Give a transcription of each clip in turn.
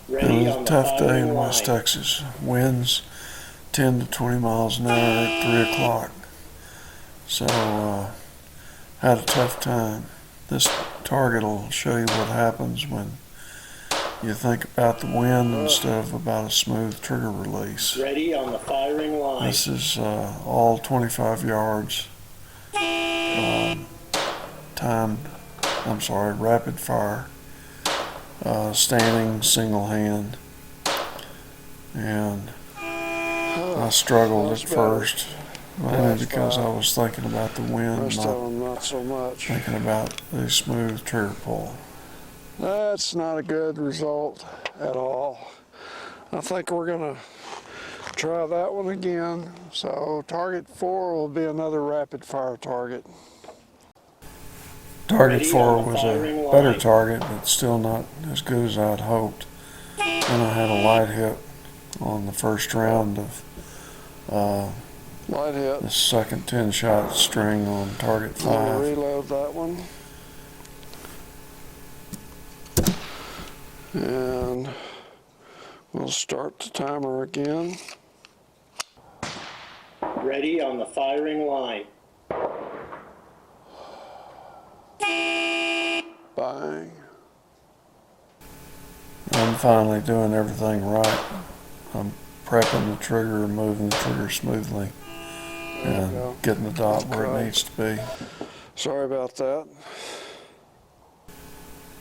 It was a tough day in West Texas. Winds 10 to 20 miles an hour at 3 o'clock. So, had a tough time. This target will show you what happens when you think about the wind instead of about a smooth trigger release. Ready on the firing line. This is all 25 yards. Rapid fire. Standing single hand. And I struggled at first, mainly because I was thinking about the wind, not so much. thinking about the smooth trigger pull. That's not a good result at all. I think we're gonna try that one again. So target 4 will be another rapid fire target. Target 4 was a better target, but still not as good as I'd hoped. And I had a light hit on the first round of Light hit. the second 10-shot string on target 5. Reload that one. And we'll start the timer again. Ready on the firing line. Bang. I'm finally doing everything right. I'm prepping the trigger and moving the trigger smoothly and getting the dot where it needs to be. Sorry about that.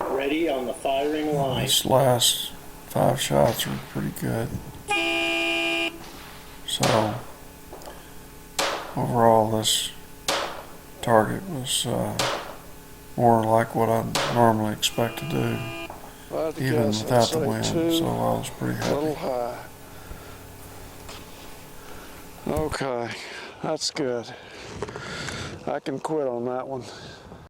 Ready on the firing line. These last 5 shots are pretty good. So overall, this target was more like what I normally expect to do, even without the wind, so I was pretty happy. A little high. Okay, that's good. I can quit on that one.